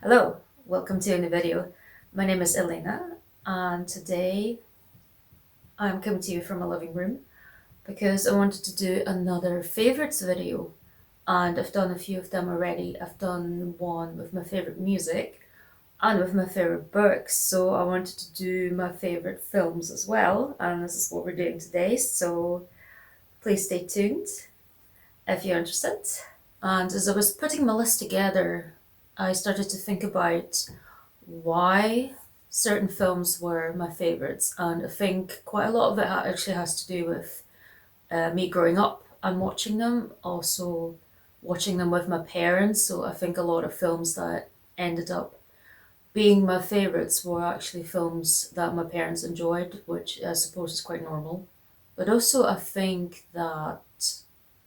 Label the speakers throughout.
Speaker 1: Hello, welcome to a new video. My name is Elena, and today I'm coming to you from my living room because I wanted to do another favorites video, and I've done a few of them already. I've done one with my favorite music and with my favorite books, so I wanted to do my favorite films as well, and this is what we're doing today, so please stay tuned if you're interested. And as I was putting my list together, I started to think about why certain films were my favorites, and I think quite a lot of it actually has to do with me growing up and watching them, also watching them with my parents. So I think a lot of films that ended up being my favorites were actually films that my parents enjoyed, which I suppose is quite normal. But also, I think that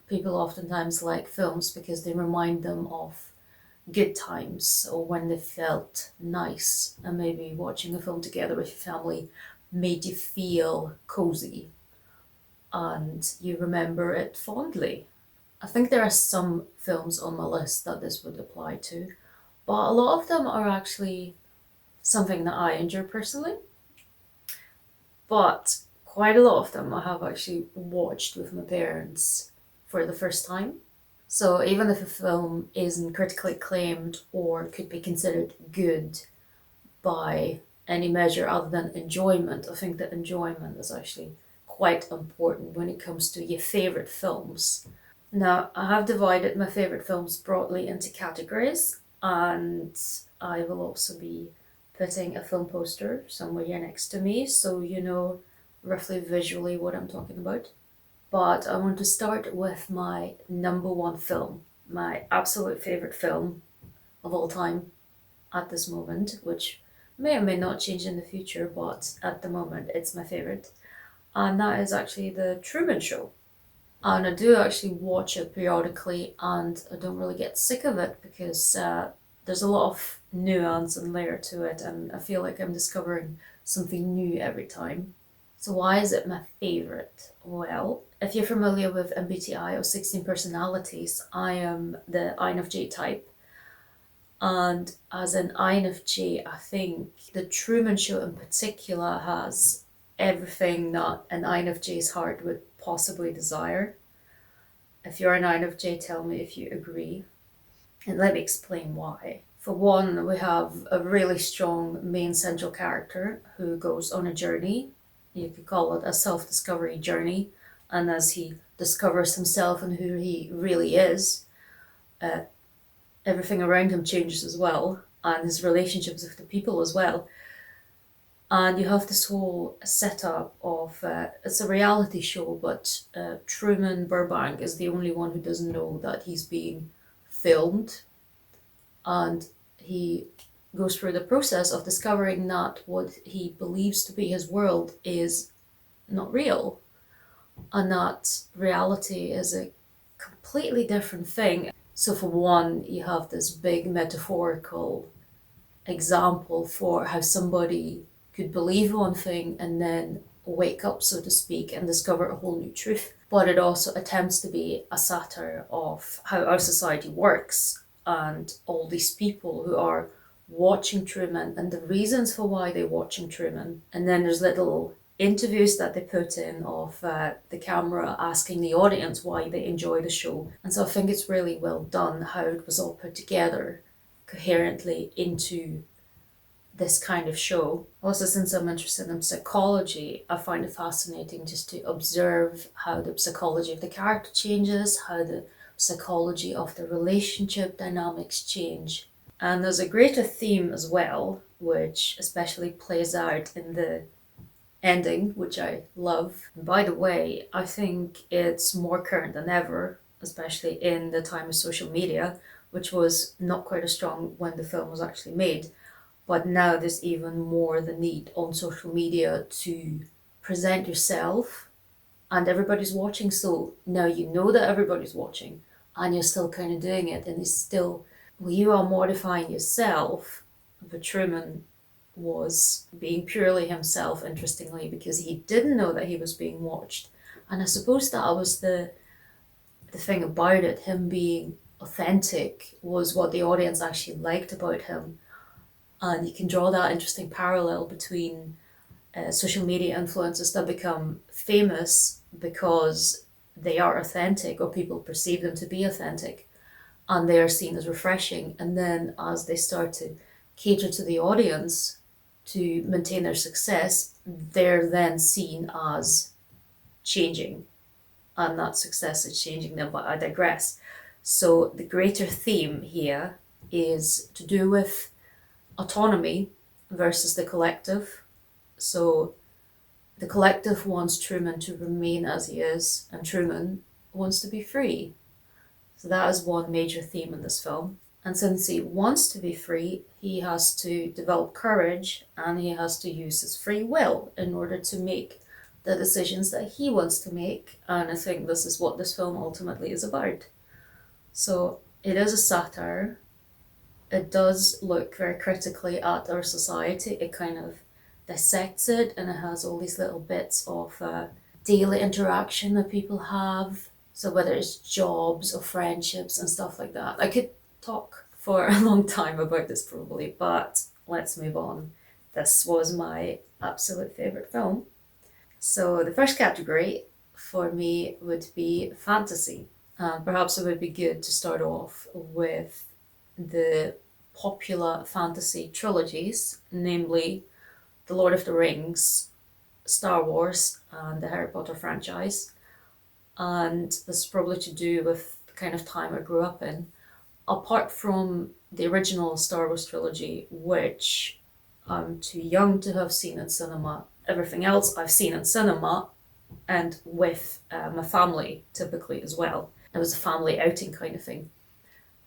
Speaker 1: people oftentimes like films because they remind them of good times or when they felt nice, and maybe watching a film together with your family made you feel cozy and you remember it fondly. I think there are some films on my list that this would apply to, but a lot of them are actually something that I enjoy personally. But quite a lot of them I have actually watched with my parents for the first time. So even if a film isn't critically acclaimed or could be considered good by any measure other than enjoyment, I think that enjoyment is actually quite important when it comes to your favorite films. Now, I have divided my favorite films broadly into categories, and I will also be putting a film poster somewhere here next to me so you know roughly visually what I'm talking about. But I want to start with my number one film, my absolute favorite film of all time at this moment, which may or may not change in the future, but at the moment it's my favorite. And that is actually The Truman Show. And I do actually watch it periodically, and I don't really get sick of it because there's a lot of nuance and layer to it, and I feel like I'm discovering something new every time. So why is it my favorite? Well, if you're familiar with MBTI or 16 personalities, I am the INFJ type. And as an INFJ, I think the Truman Show in particular has everything that an INFJ's heart would possibly desire. If you're an INFJ, tell me if you agree. And let me explain why. For one, we have a really strong main central character who goes on a journey. You could call it a self discovery journey. And as he discovers himself and who he really is, uh, everything around him changes as well, and his relationships with the people as well. And you have this whole setup of it's a reality show, but Truman Burbank is the only one who doesn't know that he's being filmed, and he goes through the process of discovering that what he believes to be his world is not real, and that reality is a completely different thing. So, for one, you have this big metaphorical example for how somebody could believe one thing and then wake up, so to speak, and discover a whole new truth. But it also attempts to be a satire of how our society works and all these people who are watching Truman and the reasons for why they're watching Truman. And then there's little interviews that they put in of the camera asking the audience why they enjoy the show. And so I think it's really well done how it was all put together coherently into this kind of show. Also, since I'm interested in psychology, I find it fascinating just to observe how the psychology of the character changes, how the psychology of the relationship dynamics change. And there's a greater theme as well, which especially plays out in the ending, which I love. And by the way, I think it's more current than ever, especially in the time of social media, which was not quite as strong when the film was actually made. But now there's even more the need on social media to present yourself, and everybody's watching. So now you know that everybody's watching, and you're still kind of doing it, and it's still, well, you are mortifying yourself. But Truman was being purely himself, interestingly, because he didn't know that he was being watched. And I suppose that was the thing about it, him being authentic was what the audience actually liked about him. And you can draw that interesting parallel between social media influencers that become famous because they are authentic or people perceive them to be authentic and they are seen as refreshing. And then as they start to cater to the audience to maintain their success, they're then seen as changing, and that success is changing them. But I digress. So the greater theme here is to do with autonomy versus the collective. So the collective wants Truman to remain as he is, and Truman wants to be free. So that is one major theme in this film. And since he wants to be free, he has to develop courage and he has to use his free will in order to make the decisions that he wants to make. And I think this is what this film ultimately is about. So it is a satire. It does look very critically at our society. It kind of dissects it, and it has all these little bits of daily interaction that people have. So whether it's jobs or friendships and stuff like that. I could talk for a long time about this probably, but let's move on. This was my absolute favourite film. So the first category for me would be fantasy. Perhaps it would be good to start off with the popular fantasy trilogies, namely The Lord of the Rings, Star Wars, and the Harry Potter franchise. And this is probably to do with the kind of time I grew up in. Apart from the original Star Wars trilogy, which I'm too young to have seen in cinema, everything else I've seen in cinema and with my family typically as well. It was a family outing kind of thing.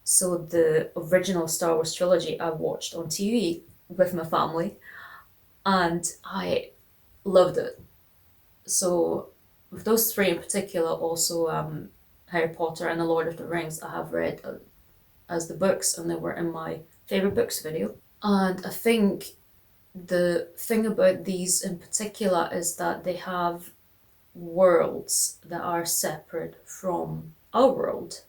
Speaker 1: So the original Star Wars trilogy I watched on TV with my family, and I loved it. So with those three in particular, also Harry Potter and The Lord of the Rings, I have read as the books, and they were in my favorite books video. And I think the thing about these in particular is that they have worlds that are separate from our world.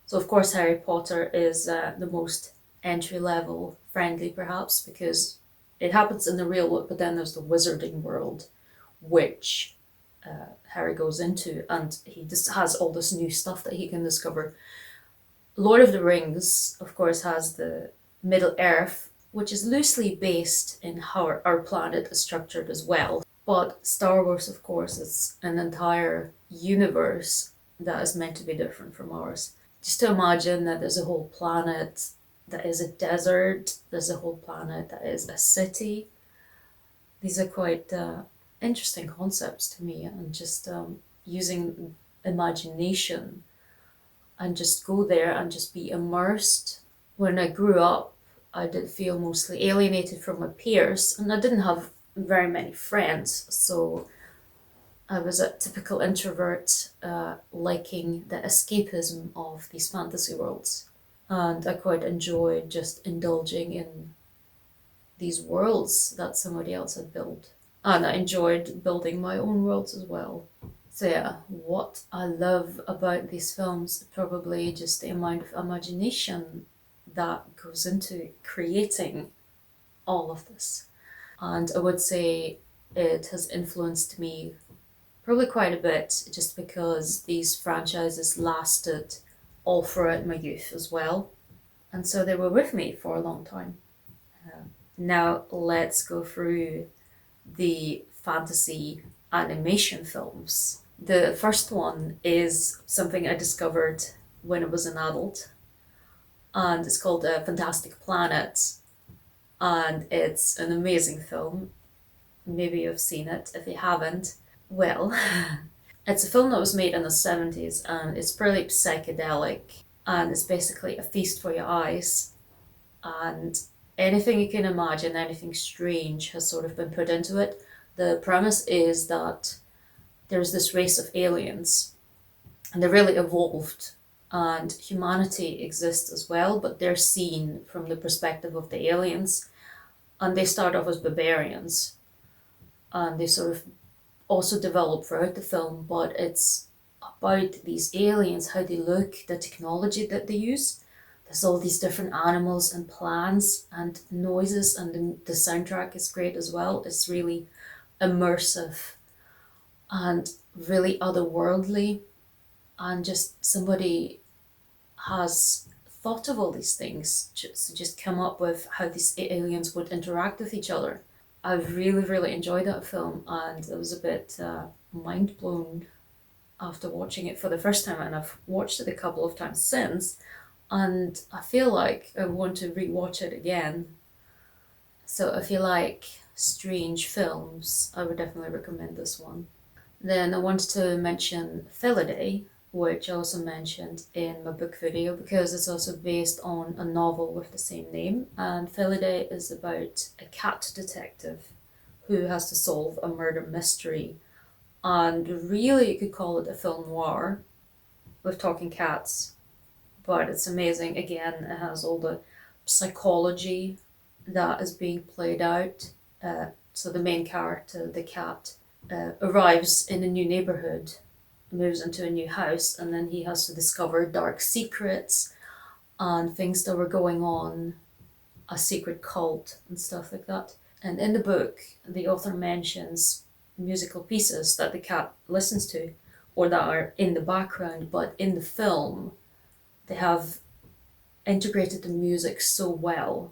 Speaker 1: So of course Harry Potter is the most entry level friendly perhaps, because it happens in the real world, but then there's the wizarding world, which Harry goes into, and he just has all this new stuff that he can discover. Lord of the Rings, of course, has the Middle Earth, which is loosely based in how our planet is structured as well. But Star Wars, of course, is an entire universe that is meant to be different from ours. Just to imagine that there's a whole planet that is a desert, there's a whole planet that is a city. These are quite interesting concepts to me, and just using imagination and just go there and just be immersed. When I grew up, I did feel mostly alienated from my peers, and I didn't have very many friends, so I was a typical introvert, liking the escapism of these fantasy worlds. And I quite enjoyed just indulging in these worlds that somebody else had built. And I enjoyed building my own worlds as well. So yeah, what I love about these films, probably just the amount of imagination that goes into creating all of this. And I would say it has influenced me probably quite a bit, just because these franchises lasted all throughout my youth as well. And so they were with me for a long time. Now let's go through the fantasy animation films. The first one is something I discovered when I was an adult, and it's called Fantastic Planet, and it's an amazing film. Maybe you've seen it. If you haven't, well, it's a film that was made in the 70s, and it's pretty psychedelic, and it's basically a feast for your eyes, and anything you can imagine, anything strange has sort of been put into it. The premise is that there's this race of aliens, and they're really evolved, and humanity exists as well, but they're seen from the perspective of the aliens, and they start off as barbarians, and they sort of also develop throughout the film, but it's about these aliens, how they look, the technology that they use. There's all these different animals and plants and noises, and the soundtrack is great as well. It's really immersive and really otherworldly, and just somebody has thought of all these things, just come up with how these aliens would interact with each other. I really enjoyed that film, and I was a bit mind blown after watching it for the first time, and I've watched it a couple of times since, and I feel like I want to rewatch it again. So if you like strange films, I would definitely recommend this one. Then I wanted to mention Felidae, which I also mentioned in my book video because it's also based on a novel with the same name. And Felidae is about a cat detective who has to solve a murder mystery. And really, you could call it a film noir with talking cats, but it's amazing. Again, it has all the psychology that is being played out. So the main character, the cat, arrives in a new neighborhood, moves into a new house, and then he has to discover dark secrets and things that were going on, a secret cult and stuff like that. And in the book, the author mentions musical pieces that the cat listens to or that are in the background, but in the film, they have integrated the music so well.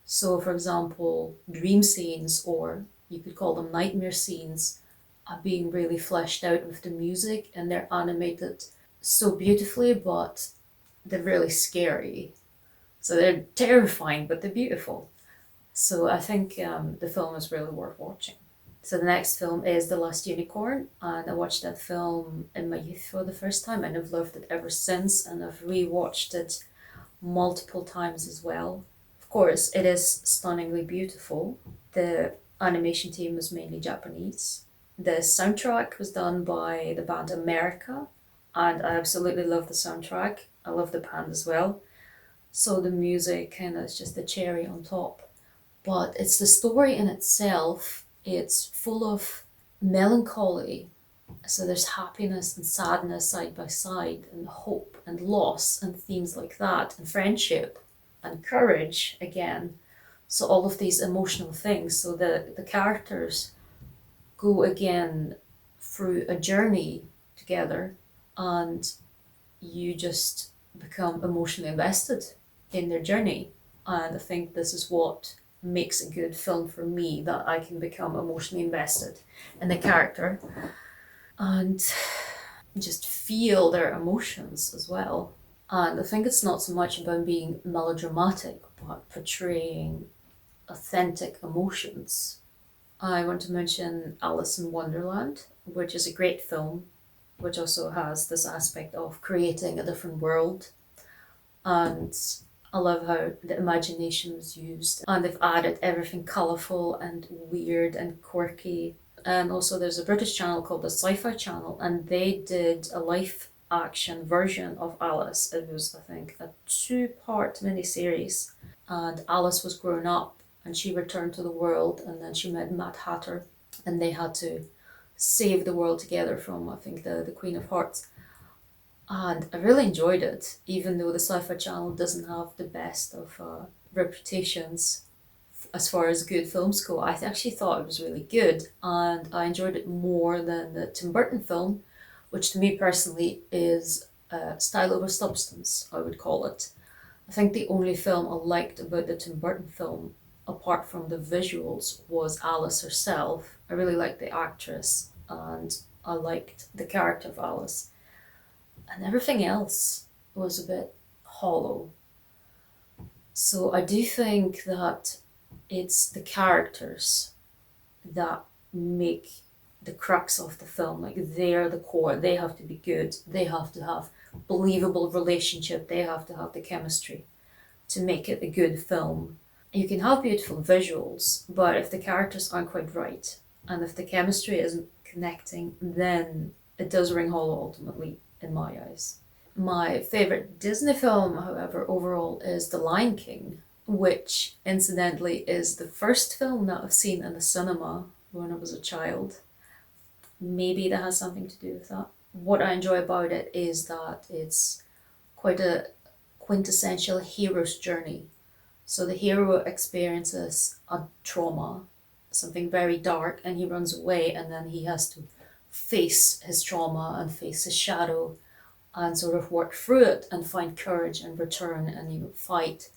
Speaker 1: So, for example, dream scenes, or you could call them nightmare scenes, are being really fleshed out with the music, and they're animated so beautifully, but they're really scary. So they're terrifying, but they're beautiful. So I think the film is really worth watching. So the next film is The Last Unicorn, and I watched that film in my youth for the first time, and I've loved it ever since, and I've rewatched it multiple times as well. Of course, it is stunningly beautiful. The animation team was mainly Japanese. The soundtrack was done by the band America, and I absolutely love the soundtrack. I love the band as well. So the music kind of is just the cherry on top. But it's the story in itself. It's full of melancholy. So there's happiness and sadness side by side, and hope and loss and themes like that, and friendship and courage again. So all of these emotional things. So the characters go again through a journey together, and you just become emotionally invested in their journey. And I think this is what makes a good film for me, that I can become emotionally invested in the character and just feel their emotions as well. And I think it's not so much about being melodramatic, but portraying authentic emotions. I want to mention Alice in Wonderland, which is a great film, which also has this aspect of creating a different world. And I love how the imagination was used, and they've added everything colourful and weird and quirky. And also there's a British channel called the Sci-Fi Channel, and they did a live action version of Alice. It was, I think, a 2-part miniseries, and Alice was grown up and she returned to the world, and then she met Mad Hatter, and they had to save the world together from, I think, the Queen of Hearts. And I really enjoyed it, even though the Sci-Fi Channel doesn't have the best of reputations as far as good films go. I actually thought it was really good, and I enjoyed it more than the Tim Burton film, which to me personally is style over substance, I would call it. I think the only film I liked about the Tim Burton film, apart from the visuals, was Alice herself. I really liked the actress, and I liked the character of Alice. And everything else was a bit hollow. So I do think that it's the characters that make the crux of the film. Like, they're the core. They have to be good. They have to have believable relationship. They have to have the chemistry to make it a good film. You can have beautiful visuals, but if the characters aren't quite right, and if the chemistry isn't connecting, then it does ring hollow ultimately, in my eyes. My favourite Disney film, however, overall is The Lion King, which incidentally is the first film that I've seen in the cinema when I was a child. Maybe that has something to do with that. what I enjoy about it is that it's quite a quintessential hero's journey. So the hero experiences a trauma, something very dark, and he runs away, and then he has to face his trauma and face his shadow and sort of work through it and find courage and return and fight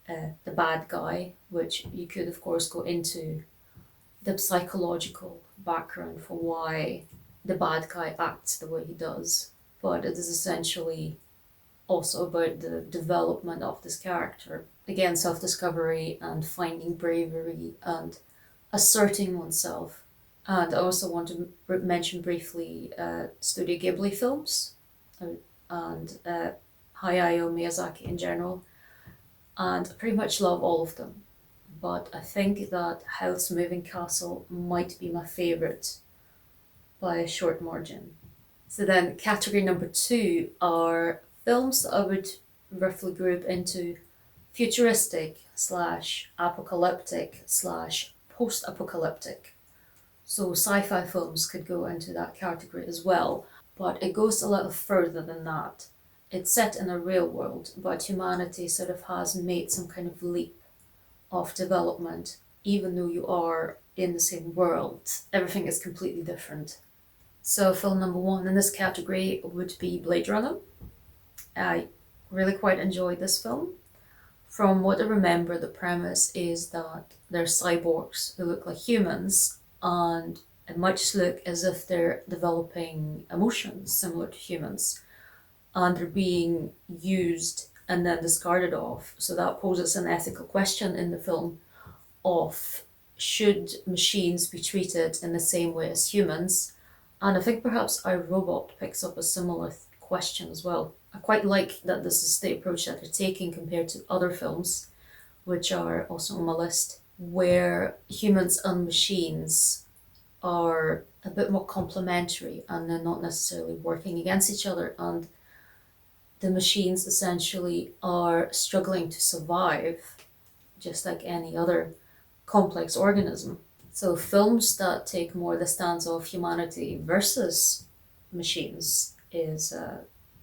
Speaker 1: the bad guy, which you could of course go into the psychological background for why the bad guy acts the way he does. But it is essentially also about the development of this character. Again, self-discovery and finding bravery and asserting oneself. And I also want to mention briefly Studio Ghibli films and Hayao Miyazaki in general. And I pretty much love all of them. But I think that Howl's Moving Castle might be my favourite by a short margin. So then category number 2 are films that I would roughly group into futuristic / apocalyptic / post-apocalyptic. So sci-fi films could go into that category as well, but it goes a little further than that. It's set in a real world, but humanity sort of has made some kind of leap of development. Even though you are in the same world, everything is completely different. So film number 1 in this category would be Blade Runner. I really quite enjoyed this film. From what I remember, the premise is that they're cyborgs who look like humans and much look as if they're developing emotions similar to humans, and they're being used and then discarded off. So that poses an ethical question in the film of should machines be treated in the same way as humans? And I think perhaps iRobot picks up a similar question as well. I quite like that this is the approach that they're taking compared to other films, which are also on my list, where humans and machines are a bit more complementary and they're not necessarily working against each other, and the machines essentially are struggling to survive just like any other complex organism. So films that take more the stance of humanity versus machines is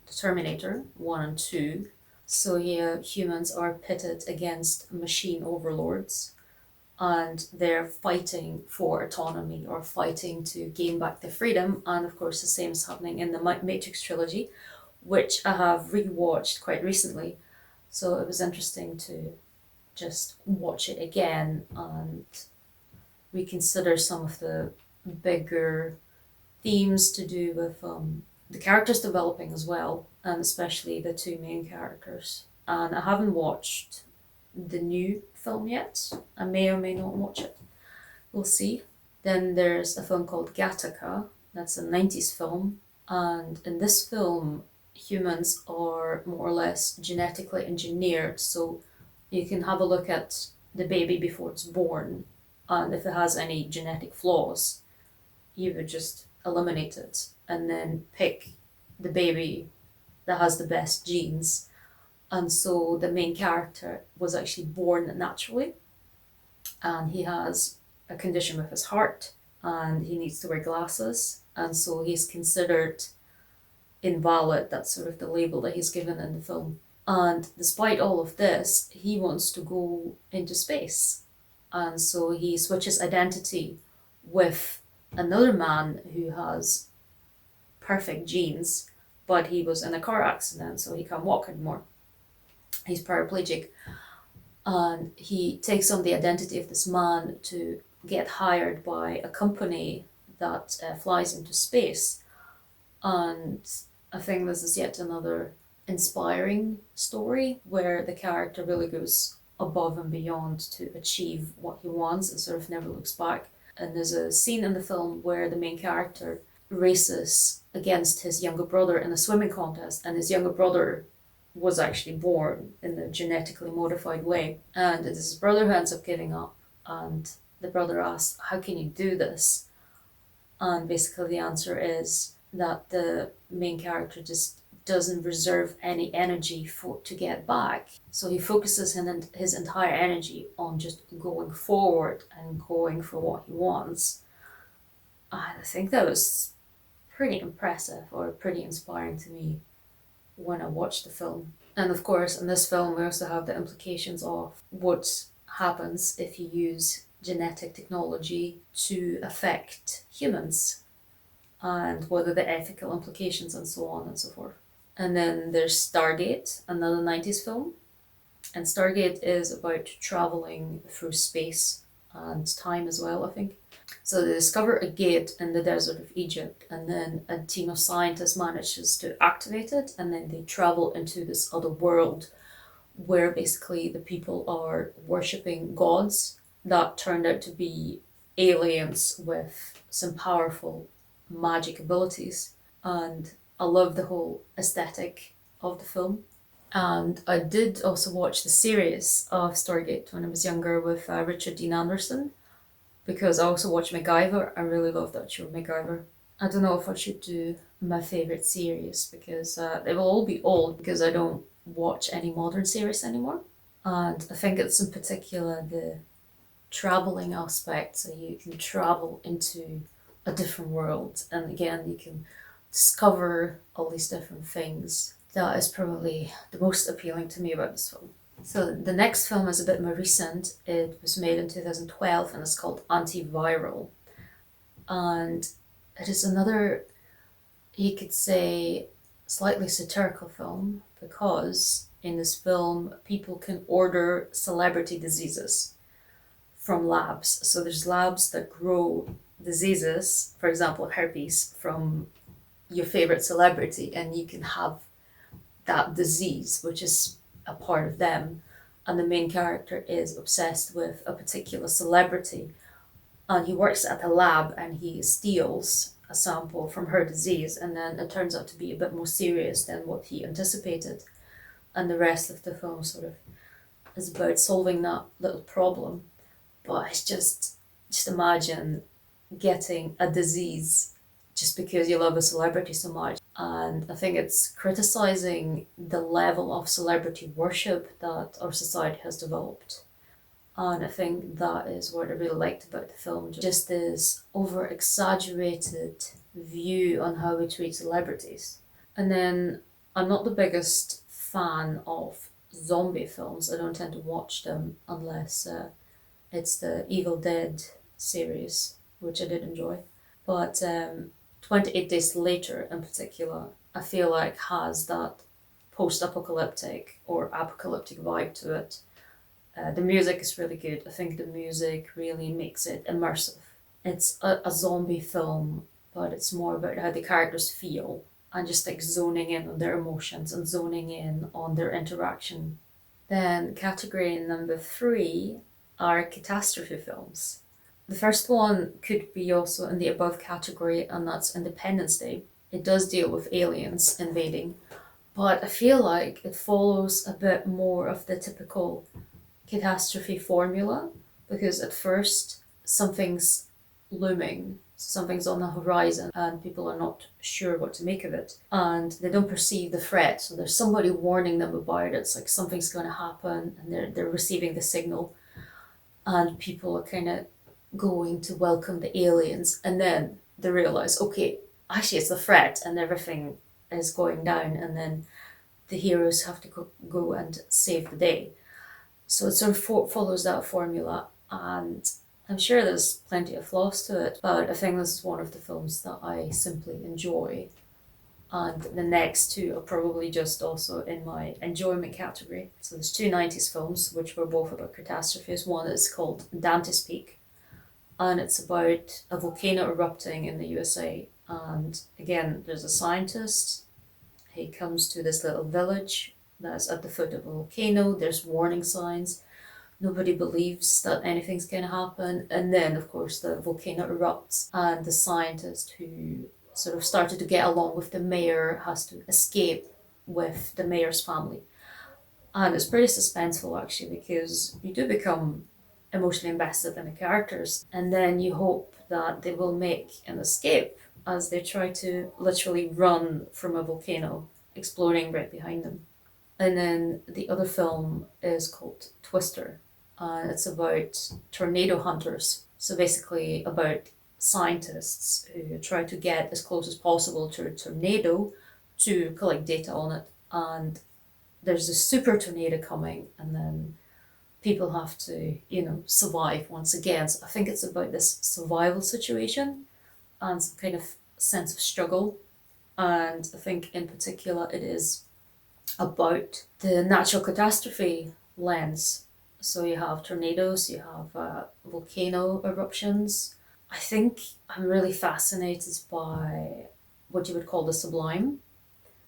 Speaker 1: Terminator 1 and 2. So yeah, humans are pitted against machine overlords and they're fighting for autonomy or fighting to gain back their freedom. And of course the same is happening in the Matrix trilogy, which I have rewatched quite recently. So it was interesting to just watch it again and reconsider some of the bigger themes to do with the characters developing as well, and especially the 2 main characters. And I haven't watched the new film yet. I may or may not watch it. We'll see. Then there's a film called Gattaca. That's a 90s film. And in this film, humans are more or less genetically engineered. So you can have a look at the baby before it's born. And if it has any genetic flaws, you would just eliminate it and then pick the baby that has the best genes. And so the main character was actually born naturally, and he has a condition with his heart and he needs to wear glasses, and so he's considered invalid. That's sort of the label that he's given in the film. And despite all of this, he wants to go into space, and so he switches identity with another man who has perfect genes, but he was in a car accident, so he can't walk anymore. He's paraplegic, and he takes on the identity of this man to get hired by a company that flies into space. And I think this is yet another inspiring story where the character really goes above and beyond to achieve what he wants and sort of never looks back. And there's a scene in the film where the main character races against his younger brother in a swimming contest, and his younger brother was actually born in a genetically modified way, and it is his brother who ends up giving up, and the brother asks, how can you do this? And basically the answer is that the main character just doesn't reserve any energy to get back. So he focuses his entire energy on just going forward and going for what he wants. And I think that was pretty impressive or pretty inspiring to me when I watched the film. And of course, in this film, we also have the implications of what happens if you use genetic technology to affect humans, and what are the ethical implications and so on and so forth. And then there's Stargate, another 90s film. And Stargate is about traveling through space and time as well, I think. So they discover a gate in the desert of Egypt, and then a team of scientists manages to activate it, and then they travel into this other world where basically the people are worshipping gods that turned out to be aliens with some powerful magic abilities. And I love the whole aesthetic of the film. And I did also watch the series of Stargate when I was younger with Richard Dean Anderson, because I also watched MacGyver. I really love that show, MacGyver. I don't know if I should do my favourite series, because they will all be old, because I don't watch any modern series anymore. And I think it's in particular the travelling aspect, so you can travel into a different world, and again you can discover all these different things. That is probably the most appealing to me about this film. So the next film is a bit more recent. It was made in 2012 and it's called Antiviral. And it is another, you could say, slightly satirical film, because in this film people can order celebrity diseases from labs. So there's labs that grow diseases, for example herpes, from your favorite celebrity, and you can have that disease, which is a part of them. And the main character is obsessed with a particular celebrity, and he works at a lab and he steals a sample from her disease, and then it turns out to be a bit more serious than what he anticipated. And the rest of the film sort of is about solving that little problem. But it's just imagine getting a disease just because you love a celebrity so much. And I think it's criticizing the level of celebrity worship that our society has developed. And I think that is what I really liked about the film, just this over exaggerated view on how we treat celebrities. And then I'm not the biggest fan of zombie films. I don't tend to watch them unless it's the Evil Dead series, which I did enjoy. But 28 Days Later in particular, I feel like has that post-apocalyptic or apocalyptic vibe to it. The music is really good. I think the music really makes it immersive. It's a zombie film, but it's more about how the characters feel, and just like zoning in on their emotions and zoning in on their interaction. Then category number 3 are catastrophe films. The first one could be also in the above category, and that's Independence Day. It does deal with aliens invading, but I feel like it follows a bit more of the typical catastrophe formula, because at first something's looming, something's on the horizon, and people are not sure what to make of it, and they don't perceive the threat. So there's somebody warning them about it. It's like something's going to happen, and they're receiving the signal, and people are kind of going to welcome the aliens, and then they realize, okay, actually it's the threat, and everything is going down, and then the heroes have to go and save the day. So it sort of follows that formula, and I'm sure there's plenty of flaws to it, but I think this is one of the films that I simply enjoy. And the next two are probably just also in my enjoyment category. So there's two 90s films, which were both about catastrophes. One is called Dantes Peak, and it's about a volcano erupting in the USA. And again, there's a scientist. He comes to this little village that's at the foot of a volcano. There's warning signs. Nobody believes that anything's going to happen. And then, of course, the volcano erupts, and the scientist who sort of started to get along with the mayor has to escape with the mayor's family. And it's pretty suspenseful, actually, because you do become emotionally invested in the characters, and then you hope that they will make an escape as they try to literally run from a volcano exploding right behind them. And then the other film is called Twister, and it's about tornado hunters. So basically about scientists who try to get as close as possible to a tornado to collect data on it. And there's a super tornado coming, and then people have to, survive once again. So I think it's about this survival situation and some kind of sense of struggle. And I think in particular it is about the natural catastrophe lens. So you have tornadoes, you have volcano eruptions. I think I'm really fascinated by what you would call the sublime.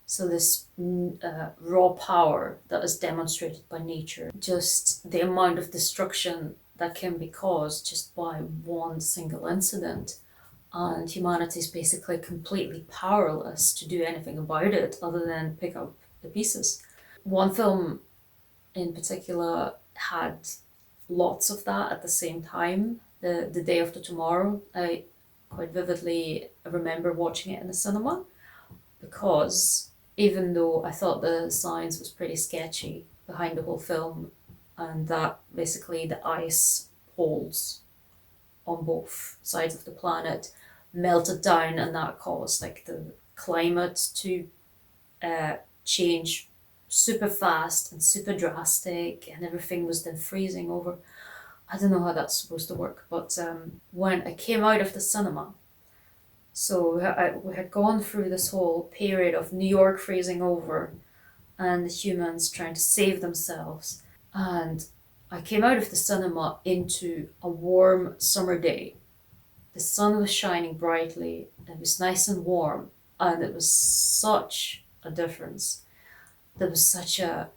Speaker 1: So this raw power that is demonstrated by nature, just the amount of destruction that can be caused just by one single incident. And humanity is basically completely powerless to do anything about it other than pick up the pieces. One film in particular had lots of that at the same time. The Day After Tomorrow, I quite vividly remember watching it in the cinema, because even though I thought the science was pretty sketchy behind the whole film, and that basically the ice poles on both sides of the planet melted down, and that caused like the climate to change super fast and super drastic, and everything was then freezing over. I don't know how that's supposed to work, but when I came out of the cinema, so we had gone through this whole period of New York freezing over and the humans trying to save themselves. And I came out of the cinema into a warm summer day. The sun was shining brightly, it was nice and warm, and it was such a difference. There was such a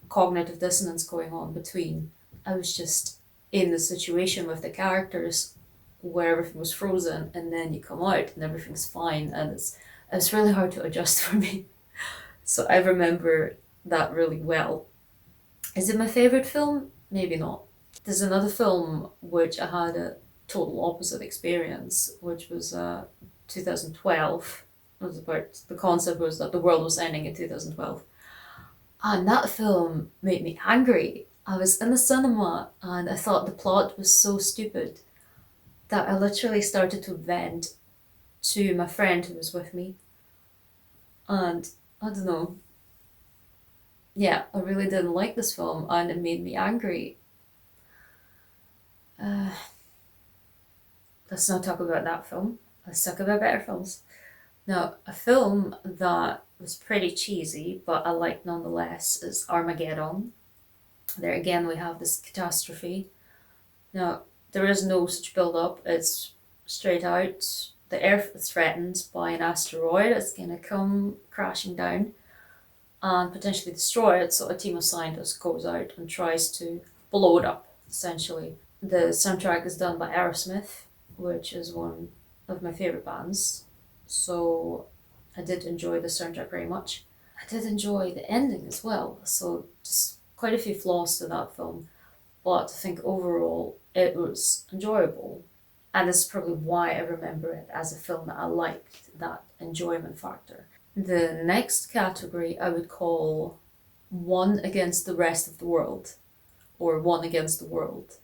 Speaker 1: cognitive dissonance going on between. I was just in the situation with the characters where everything was frozen, and then you come out and everything's fine, and it's really hard to adjust for me. So I remember that really well. Is it my favorite film? Maybe not. There's another film which I had a total opposite experience, which was 2012. It was about, the concept was that the world was ending in 2012. And that film made me angry. I was in the cinema and I thought the plot was so stupid that I literally started to vent to my friend who was with me. And I don't know. Yeah, I really didn't like this film and it made me angry. Uh, let's not talk about that film. Let's talk about better films. Now, a film that was pretty cheesy, but I liked nonetheless, is Armageddon. There again, we have this catastrophe. Now, there is no such build up, it's straight out. The Earth is threatened by an asteroid that's going to come crashing down and potentially destroy it. So a team of scientists goes out and tries to blow it up, essentially. The soundtrack is done by Aerosmith, which is one of my favourite bands. So I did enjoy the soundtrack very much. I did enjoy the ending as well. So just quite a few flaws to that film. But I think overall it was enjoyable. And this is probably why I remember it as a film that I liked, that enjoyment factor. The next category I would call One Against the Rest of the World, or One Against the World.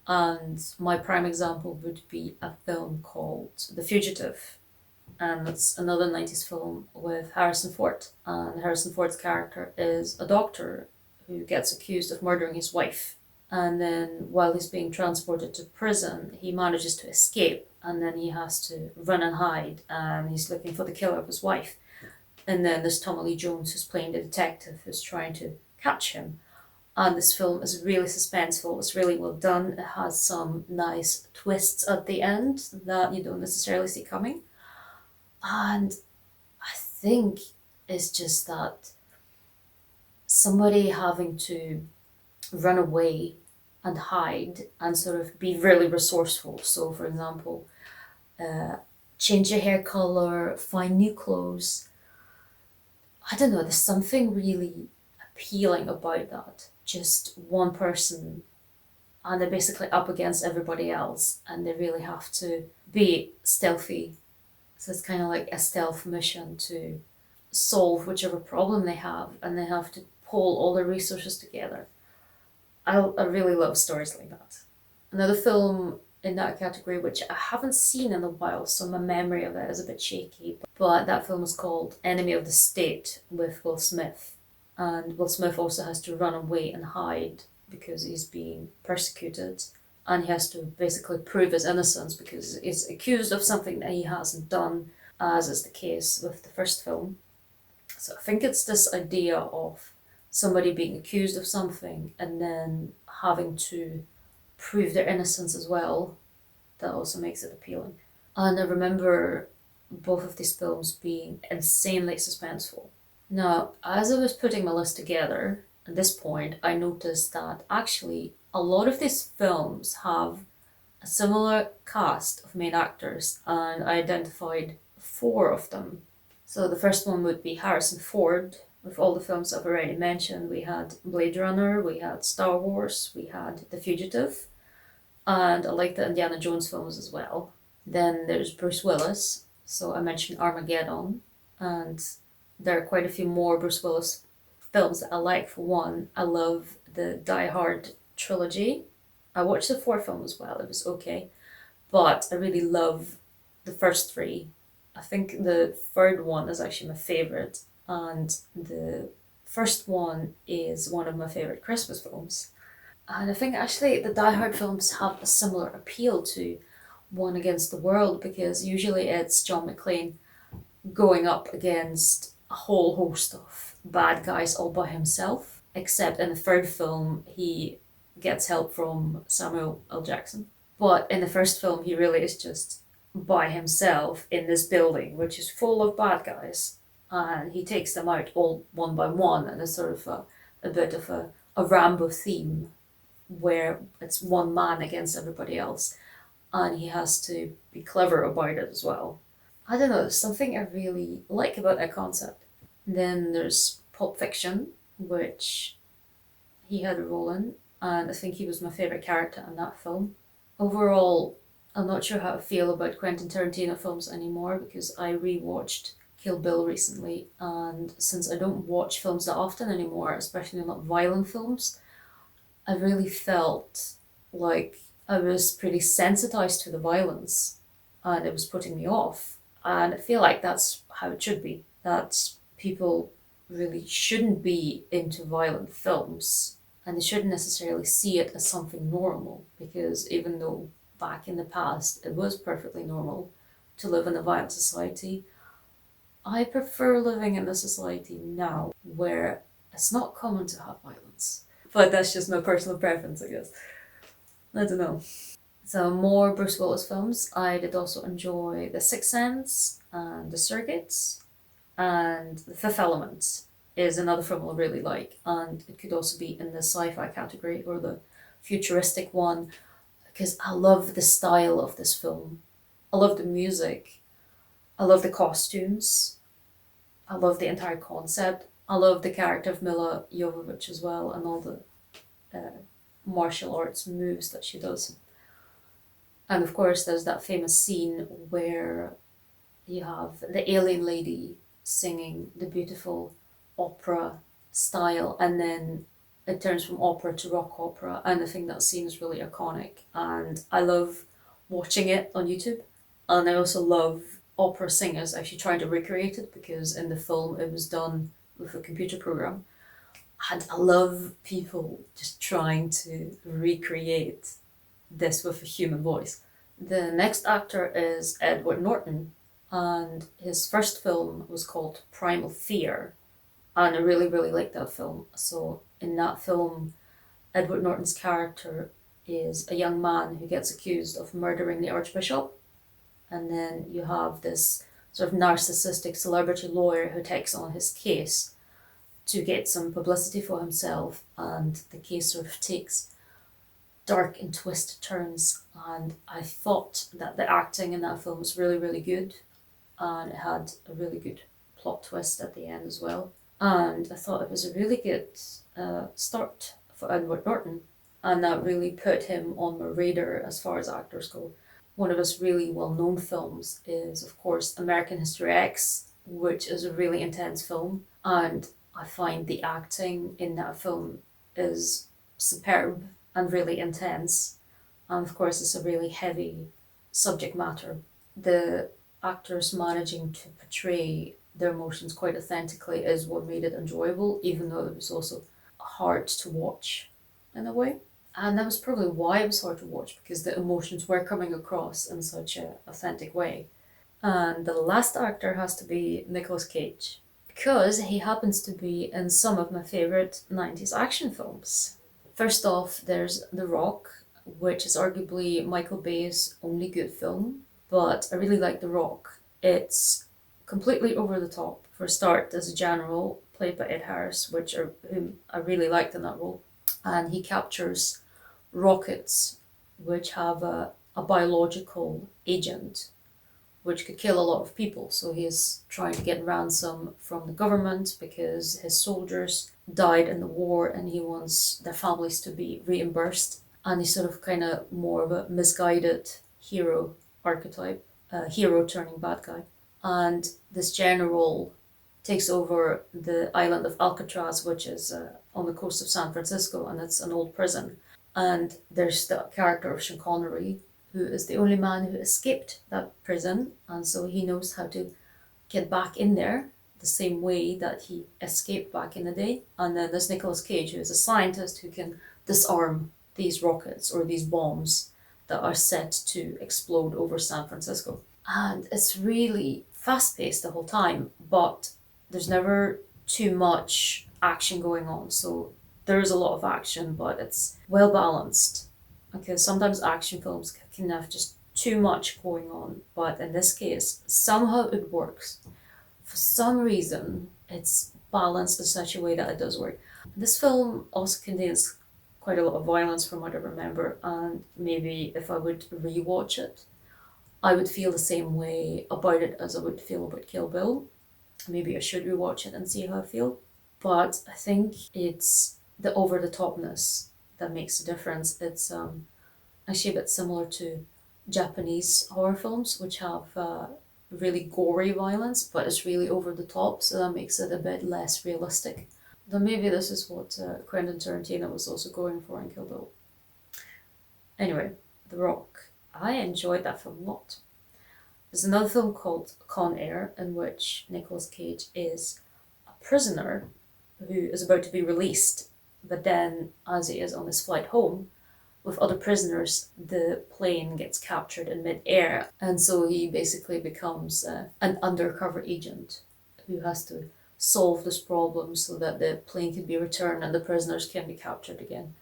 Speaker 1: And my prime example would be a film called The Fugitive. And it's another 90s film with Harrison Ford. And Harrison Ford's character is a doctor who gets accused of murdering his wife. And then while he's being transported to prison, he manages to escape, and then he has to run and hide, and he's looking for the killer of his wife. And then there's Tommy Lee Jones, who's playing the detective, who's trying to catch him. And this film is really suspenseful, it's really well done, it has some nice twists at the end that you don't necessarily see coming. And I think it's just that somebody having to run away and hide and sort of be really resourceful. So, for example, change your hair color, find new clothes. I don't know, there's something really appealing about that. Just one person, and they're basically up against everybody else, and they really have to be stealthy. So it's kind of like a stealth mission to solve whichever problem they have, and they have to pull all their resources together. I really love stories like that. Another film in that category, which I haven't seen in a while, so my memory of it is a bit shaky. But that film is called Enemy of the State with Will Smith. And Will Smith also has to run away and hide because he's being persecuted. And he has to basically prove his innocence because he's accused of something that he hasn't done, as is the case with the first film. So I think it's this idea of somebody being accused of something and then having to prove their innocence as well that also makes it appealing. And I remember both of these films being insanely suspenseful. Now, as I was putting my list together, at this point, I noticed that actually a lot of these films have a similar cast of main actors, and I identified 4 of them. So the first one would be Harrison Ford. With all the films I've already mentioned, we had Blade Runner, we had Star Wars, we had The Fugitive, and I like the Indiana Jones films as well. Then there's Bruce Willis, so I mentioned Armageddon, and there are quite a few more Bruce Willis films that I like. For one, I love the Die Hard trilogy. I watched the 4th film as well, it was okay, but I really love the first 3. I think the 3rd one is actually my favourite, and the first one is one of my favourite Christmas films. And I think actually the Die Hard films have a similar appeal to One Against the World, because usually it's John McClane going up against a whole host of bad guys all by himself, except in the 3rd film he gets help from Samuel L. Jackson. But in the first film he really is just by himself in this building which is full of bad guys, and he takes them out all one by one, and it's sort of a bit of a Rambo theme where it's one man against everybody else, and he has to be clever about it as well. I don't know, there's something I really like about that concept. Then there's Pulp Fiction, which he had a role in, and I think he was my favourite character in that film. Overall, I'm not sure how I feel about Quentin Tarantino films anymore because I rewatched Kill Bill recently, and since I don't watch films that often anymore, especially not violent films, I really felt like I was pretty sensitized to the violence and it was putting me off. And I feel like that's how it should be. That people really shouldn't be into violent films and they shouldn't necessarily see it as something normal, because even though back in the past it was perfectly normal to live in a violent society, I prefer living in a society now where it's not common to have violence. But that's just my personal preference, I guess. I don't know. So more Bruce Willis films. I did also enjoy The Sixth Sense and The Surrogates, and The Fifth Element is another film I really like, and it could also be in the sci-fi category or the futuristic one, because I love the style of this film. I love the music. I love the costumes. I love the entire concept. I love the character of Mila Jovovich as well, and all the martial arts moves that she does. And of course, there's that famous scene where you have the alien lady singing the beautiful opera style, and then it turns from opera to rock opera. And I think that scene is really iconic, and I love watching it on YouTube. And I also love opera singers actually trying to recreate it, because in the film it was done with a computer program. And I love people just trying to recreate this with a human voice. The next actor is Edward Norton, and his first film was called Primal Fear, and I really, really like that film. So in that film, Edward Norton's character is a young man who gets accused of murdering the Archbishop, and then you have this sort of narcissistic celebrity lawyer who takes on his case to get some publicity for himself, and the case sort of takes dark and twisted turns, and I thought that the acting in that film was really, really good, and it had a really good plot twist at the end as well. And I thought it was a really good start for Edward Norton, and that really put him on my radar as far as actors go. One of his really well-known films is, of course, American History X, which is a really intense film, and I find the acting in that film is superb and really intense. And of course, it's a really heavy subject matter. The actors managing to portray their emotions quite authentically is what made it enjoyable, even though it was also hard to watch in a way. And that was probably why it was hard to watch, because the emotions were coming across in such an authentic way. And the last actor has to be Nicolas Cage, because he happens to be in some of my favourite 90s action films. First off, there's The Rock, which is arguably Michael Bay's only good film, but I really like The Rock. It's completely over the top. For a start, there's a general played by Ed Harris, whom I really liked in that role, and he captures rockets, which have a biological agent which could kill a lot of people. So he is trying to get ransom from the government because his soldiers died in the war and he wants their families to be reimbursed. And he's sort of kind of more of a misguided hero archetype, a hero turning bad guy. And this general takes over the island of Alcatraz, which is on the coast of San Francisco, and it's an old prison. And there's the character of Sean Connery, who is the only man who escaped that prison, and so he knows how to get back in there the same way that he escaped back in the day. And then there's Nicolas Cage, who is a scientist who can disarm these rockets or these bombs that are set to explode over San Francisco. And it's really fast paced the whole time, but there's never too much action going on. So there's a lot of action, but it's well balanced, because sometimes action films can have just too much going on, but in this case, somehow it works. For some reason, it's balanced in such a way that it does work. This film also contains quite a lot of violence from what I remember, and maybe if I would rewatch it, I would feel the same way about it as I would feel about Kill Bill. Maybe I should rewatch it and see how I feel. But I think it's the over the topness that makes a difference. It's actually a bit similar to Japanese horror films, which have really gory violence, but it's really over the top, so that makes it a bit less realistic. Though maybe this is what Quentin Tarantino was also going for in Kill Bill. Anyway, The Rock. I enjoyed that film a lot. There's another film called Con Air, in which Nicolas Cage is a prisoner who is about to be released, but then, as he is on his flight home with other prisoners, the plane gets captured in mid-air, and so he basically becomes an undercover agent who has to solve this problem so that the plane can be returned and the prisoners can be captured again.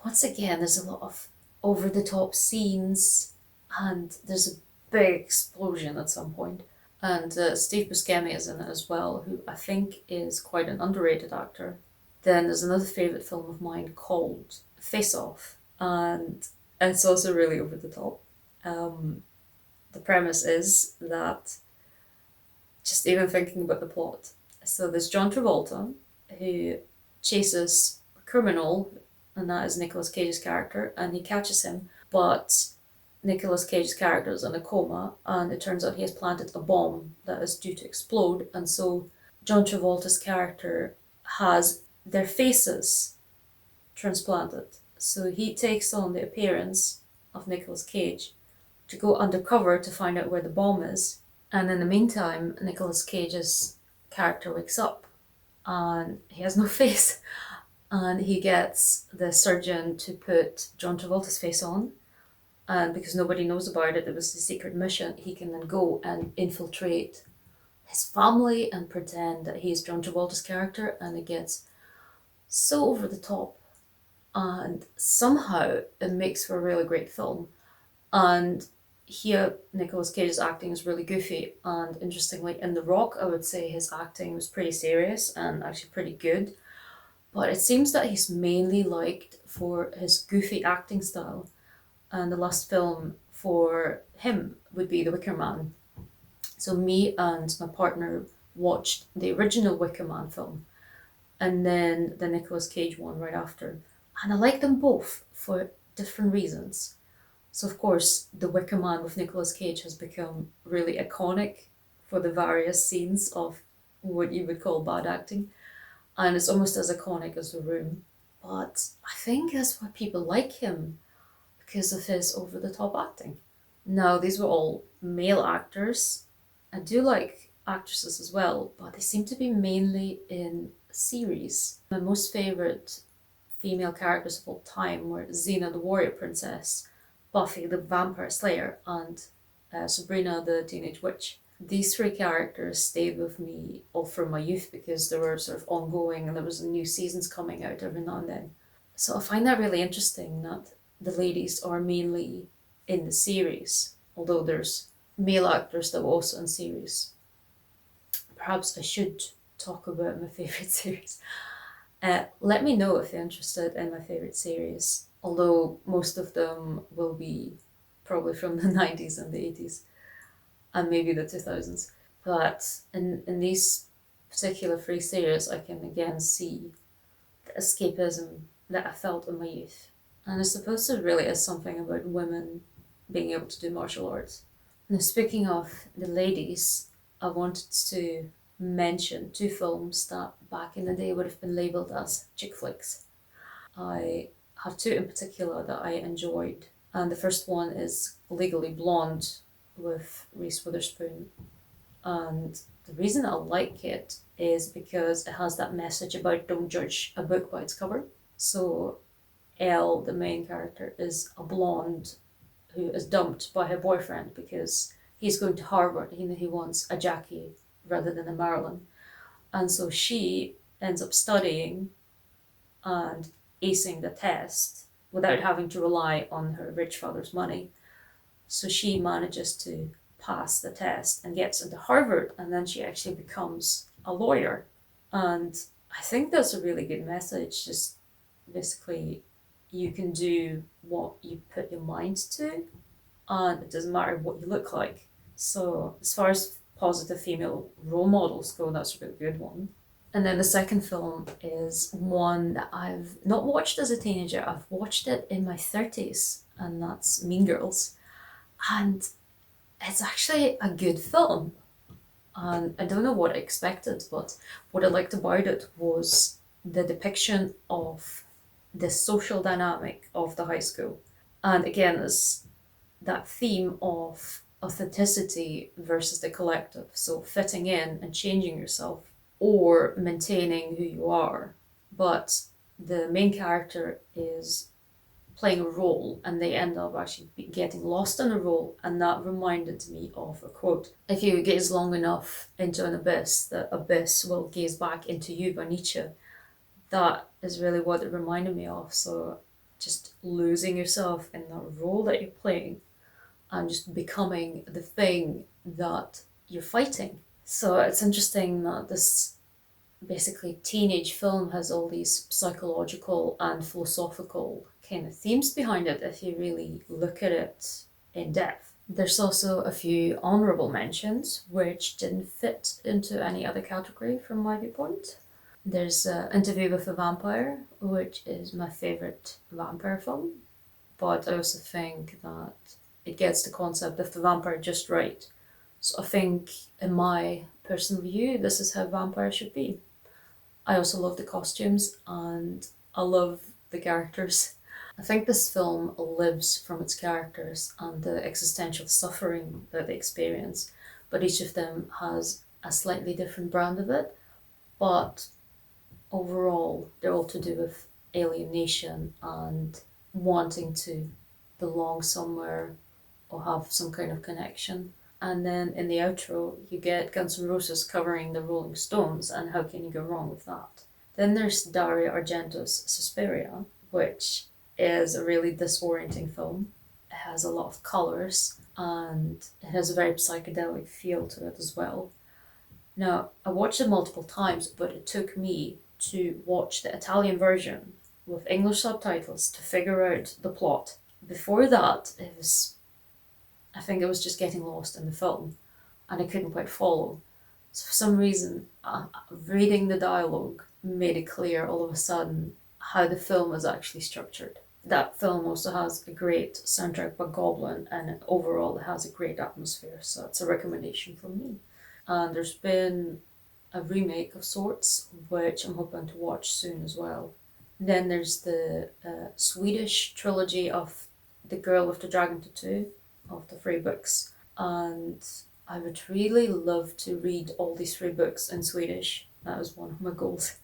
Speaker 1: Once again, there's a lot of over-the-top scenes, and there's a big explosion at some point. And Steve Buscemi is in it as well, who I think is quite an underrated actor. Then there's another favourite film of mine called Face Off, and it's also really over the top. The premise is that, just even thinking about the plot, so there's John Travolta, who chases a criminal, and that is Nicolas Cage's character, and he catches him, but Nicolas Cage's character is in a coma, and it turns out he has planted a bomb that is due to explode, and so John Travolta's character has their faces transplanted. So he takes on the appearance of Nicolas Cage to go undercover to find out where the bomb is. And in the meantime, Nicolas Cage's character wakes up and he has no face. And he gets the surgeon to put John Travolta's face on. And because nobody knows about it, it was the secret mission, he can then go and infiltrate his family and pretend that he's John Travolta's character, and it gets so over the top. And somehow it makes for a really great film. And here, Nicolas Cage's acting is really goofy, and interestingly, in The Rock, I would say his acting was pretty serious and actually pretty good. But it seems that he's mainly liked for his goofy acting style. And the last film for him would be The Wicker Man. So me and my partner watched the original Wicker Man film, and then the Nicolas Cage one right after. And I like them both for different reasons. So of course, The Wicker Man with Nicolas Cage has become really iconic for the various scenes of what you would call bad acting. And it's almost as iconic as The Room. But I think that's why people like him, because of his over-the-top acting. Now, these were all male actors. I do like actresses as well, but they seem to be mainly in series. My most favourite female characters of all time were Xena the Warrior Princess, Buffy the Vampire Slayer, and Sabrina the Teenage Witch. These three characters stayed with me all through my youth because they were sort of ongoing and there was new seasons coming out every now and then. So I find that really interesting that the ladies are mainly in the series, although there's male actors that were also in series. Perhaps I should talk about my favourite series. Let me know if you're interested in my favourite series, although most of them will be probably from the 90s and the 80s and maybe the 2000s. But in these particular three series, I can again see the escapism that I felt in my youth. And I suppose it really is something about women being able to do martial arts. Now, speaking of the ladies, I wanted to mention two films that back in the day would have been labelled as chick flicks. I have two in particular that I enjoyed, and the first one is Legally Blonde with Reese Witherspoon. And the reason I like it is because it has that message about don't judge a book by its cover. So Elle, the main character, is a blonde who is dumped by her boyfriend because he's going to Harvard. He wants a Jackie rather than a Marilyn. And so she ends up studying and acing the test without having to rely on her rich father's money. So she manages to pass the test and gets into Harvard, and then she actually becomes a lawyer. And I think that's a really good message. Just basically, you can do what you put your mind to, and it doesn't matter what you look like. So as far as positive female role models go, that's a really good one. And then the second film is one that I've not watched as a teenager. I've watched it in my 30s, and that's Mean Girls. And it's actually a good film. And I don't know what I expected, but what I liked about it was the depiction of the social dynamic of the high school. And again, it's that theme of authenticity versus the collective. So fitting in and changing yourself or maintaining who you are. But the main character is playing a role and they end up actually getting lost in a role, and that reminded me of a quote: if you gaze long enough into an abyss, the abyss will gaze back into you, by Nietzsche. That is really what it reminded me of. So just losing yourself in that role that you're playing and just becoming the thing that you're fighting. So it's interesting that this basically teenage film has all these psychological and philosophical kind of themes behind it if you really look at it in depth. There's also a few honourable mentions which didn't fit into any other category from my viewpoint. There's Interview with a Vampire, which is my favourite vampire film, but I also think that it gets the concept of the vampire just right. So I think, in my personal view, this is how vampires should be. I also love the costumes and I love the characters. I think this film lives from its characters and the existential suffering that they experience, but each of them has a slightly different brand of it. But overall, they're all to do with alienation and wanting to belong somewhere or have some kind of connection. And then in the outro, you get Guns N' Roses covering the Rolling Stones, and how can you go wrong with that? Then there's Dario Argentos' Suspiria, which is a really disorienting film. It has a lot of colours, and it has a very psychedelic feel to it as well. Now, I watched it multiple times, but it took me to watch the Italian version with English subtitles to figure out the plot. Before that, I think I was just getting lost in the film and I couldn't quite follow. So for some reason, reading the dialogue made it clear all of a sudden how the film is actually structured. That film also has a great soundtrack by Goblin, and overall it has a great atmosphere, so it's a recommendation from me. And there's been a remake of sorts, which I'm hoping to watch soon as well. Then there's the Swedish trilogy of The Girl with the Dragon Tattoo of the 3 books. And I would really love to read all these 3 books in Swedish. That was one of my goals,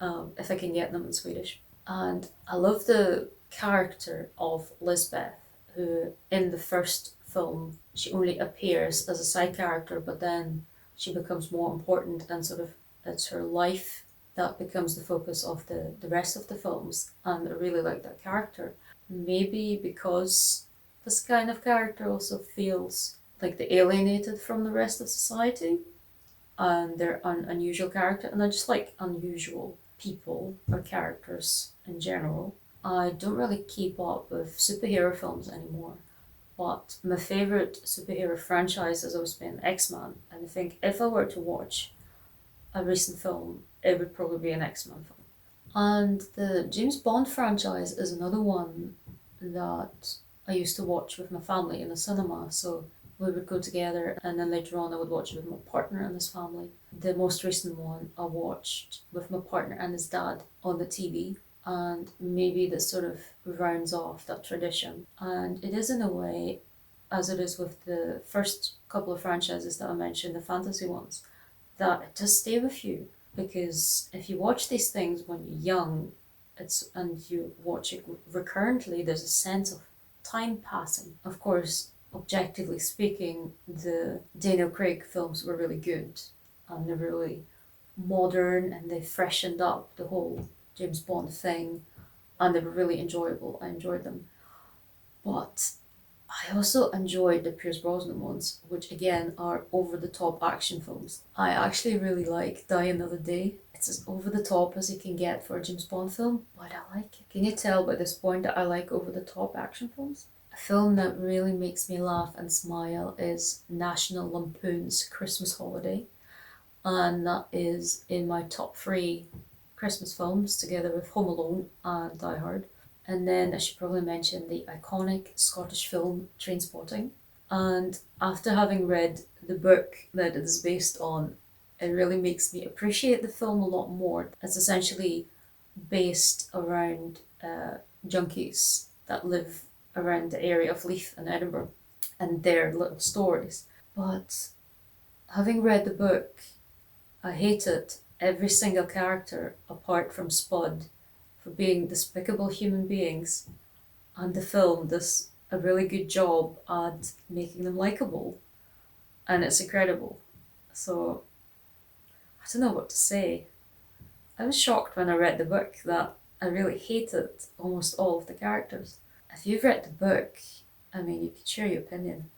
Speaker 1: if I can get them in Swedish. And I love the character of Lisbeth, who in the first film, she only appears as a side character, but then she becomes more important and sort of it's her life that becomes the focus of the rest of the films. And I really like that character. Maybe because this kind of character also feels like they're alienated from the rest of society and they're an unusual character, and I just like unusual people or characters in general. I don't really keep up with superhero films anymore, but my favourite superhero franchise has always been X-Men, and I think if I were to watch a recent film, it would probably be an X-Men film. And the James Bond franchise is another one that I used to watch with my family in the cinema. So we would go together, and then later on I would watch it with my partner and his family. The most recent one I watched with my partner and his dad on the TV, and maybe this sort of rounds off that tradition. And it is in a way, as it is with the first couple of franchises that I mentioned, the fantasy ones, that it does stay with you. Because if you watch these things when you're young, and you watch it recurrently, there's a sense of time passing. Of course, objectively speaking, the Daniel Craig films were really good, and they're really modern, and they freshened up the whole James Bond thing, and they were really enjoyable. I enjoyed them. But I also enjoyed the Pierce Brosnan ones, which again are over the top action films. I actually really like Die Another Day. It's as over the top as you can get for a James Bond film, but I like it. Can you tell by this point that I like over the top action films? A film that really makes me laugh and smile is National Lampoon's Christmas Holiday, and that is in my top 3 Christmas films, together with Home Alone and Die Hard. And then I should probably mention the iconic Scottish film Trainspotting. And after having read the book that it is based on, it really makes me appreciate the film a lot more. It's essentially based around junkies that live around the area of Leith in Edinburgh and their little stories. But having read the book, I hated every single character apart from Spud for being despicable human beings, and the film does a really good job at making them likable, and it's incredible. So I don't know what to say. I was shocked when I read the book that I really hated almost all of the characters. If you've read the book, I mean, you could share your opinion.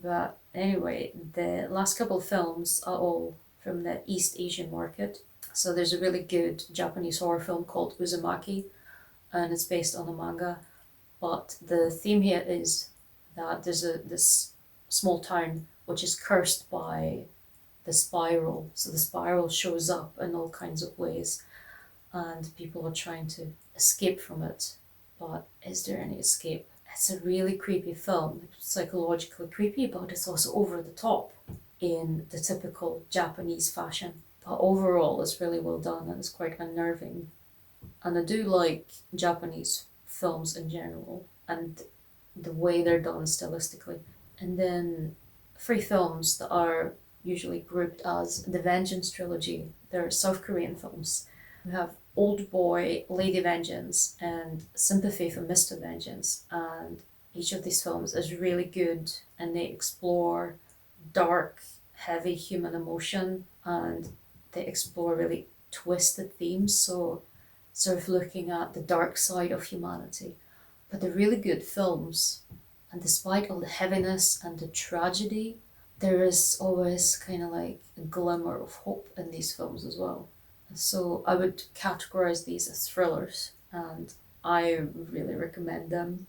Speaker 1: But anyway, the last couple of films are all from the East Asian market. So there's a really good Japanese horror film called Uzumaki, and it's based on a manga. But the theme here is that there's this small town which is cursed by the spiral. So the spiral shows up in all kinds of ways, and people are trying to escape from it. But is there any escape? It's a really creepy film, psychologically creepy, but it's also over the top in the typical Japanese fashion. But overall, it's really well done and it's quite unnerving. And I do like Japanese films in general and the way they're done stylistically. And then 3 films that are usually grouped as the Vengeance trilogy. They're South Korean films. We have Old Boy, Lady Vengeance, and Sympathy for Mr. Vengeance. And each of these films is really good, and they explore dark, heavy human emotion, and they explore really twisted themes. So, sort of looking at the dark side of humanity. But they're really good films, and despite all the heaviness and the tragedy, there is always kind of like a glimmer of hope in these films as well. So I would categorize these as thrillers, and I really recommend them.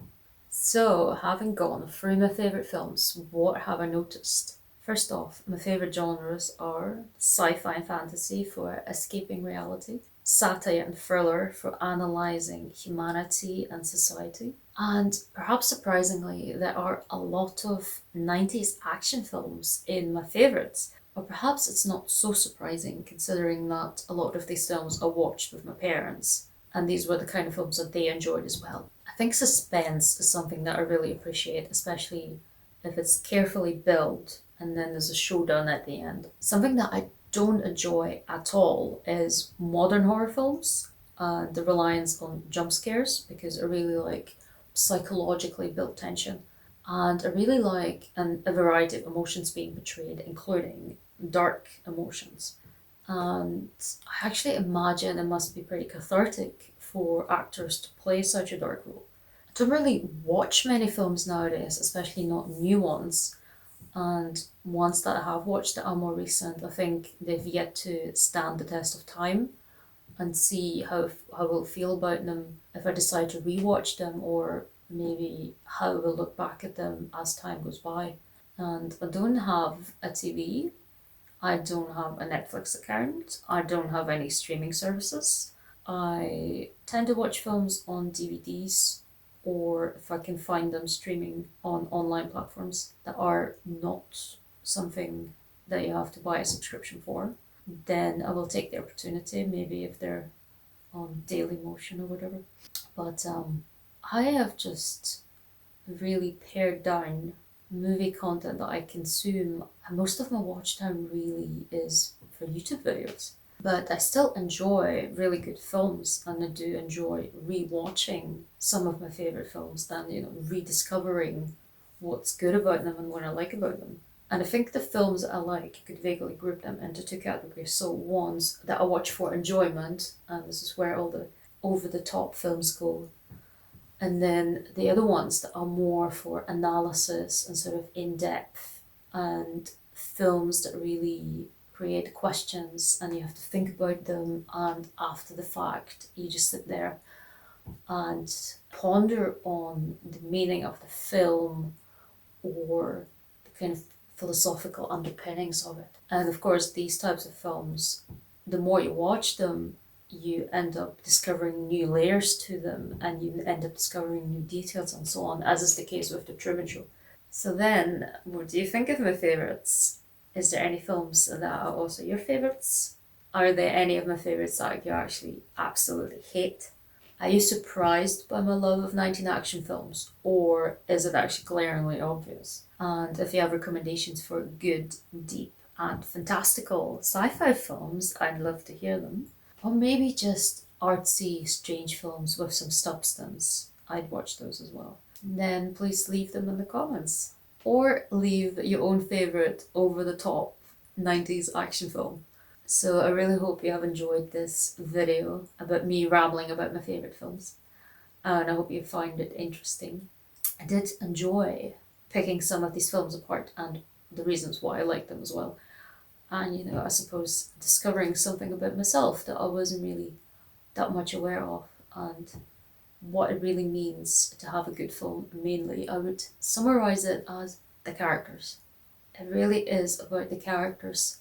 Speaker 1: So, having gone through my favourite films, what have I noticed? First off, my favourite genres are sci-fi and fantasy for escaping reality, satire and thriller for analysing humanity and society, and perhaps surprisingly, there are a lot of 90s action films in my favourites. Or perhaps it's not so surprising considering that a lot of these films are watched with my parents. and these were the kind of films that they enjoyed as well. I think suspense is something that I really appreciate, especially if it's carefully built and then there's a showdown at the end. Something that I don't enjoy at all is modern horror films and the reliance on jump scares, because I really like psychologically built tension. And I really like a variety of emotions being portrayed, including dark emotions. And I actually imagine it must be pretty cathartic for actors to play such a dark role. I don't really watch many films nowadays, especially not new ones. And ones that I have watched that are more recent, I think they've yet to stand the test of time and see how we'll feel about them if I decide to rewatch them, or maybe how we'll look back at them as time goes by. And I don't have a TV, I don't have a Netflix account, I don't have any streaming services. I tend to watch films on DVDs, or if I can find them streaming on online platforms that are not something that you have to buy a subscription for, then I will take the opportunity, maybe if they're on Daily Motion or whatever. But I have just really pared down movie content that I consume, and most of my watch time really is for YouTube videos. But I still enjoy really good films, and I do enjoy rewatching some of my favorite films, then rediscovering what's good about them and what I like about them. And I think the films that I like, you could vaguely group them into two categories. So ones that I watch for enjoyment, and this is where all the over the top films go. And then the other ones that are more for analysis and sort of in depth, and films that really create questions and you have to think about them, and after the fact you just sit there and ponder on the meaning of the film or the kind of philosophical underpinnings of it. And of course, these types of films, the more you watch them, you end up discovering new layers to them, and you end up discovering new details and so on, as is the case with the Truman Show. So then, what do you think of my favourites? Is there any films that are also your favourites? Are there any of my favourites that you actually absolutely hate? Are you surprised by my love of 19 action films, or is it actually glaringly obvious? And if you have recommendations for good, deep, and fantastical sci-fi films, I'd love to hear them. Or maybe just artsy, strange films with some substance. I'd watch those as well. Then please leave them in the comments. Or leave your own favourite over the top 90s action film. So I really hope you have enjoyed this video about me rambling about my favourite films. And I hope you find it interesting. I did enjoy picking some of these films apart and the reasons why I like them as well. And I suppose discovering something about myself that I wasn't really that much aware of, and what it really means to have a good film. Mainly, I would summarize it as the characters. It really is about the characters,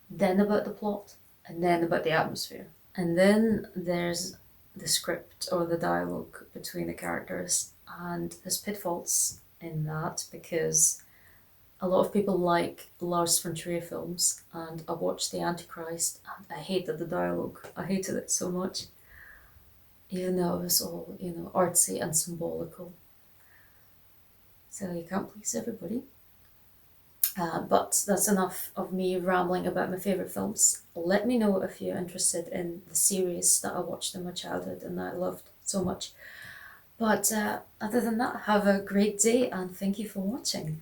Speaker 1: then about the plot, and then about the atmosphere. And then there's the script or the dialogue between the characters, and there's pitfalls in that because a lot of people like Lars von Trier films, and I watched The Antichrist and I hated the dialogue. I hated it so much, even though it was all, artsy and symbolical. So you can't please everybody. But that's enough of me rambling about my favourite films. Let me know if you're interested in the series that I watched in my childhood and that I loved so much. But other than that, have a great day and thank you for watching.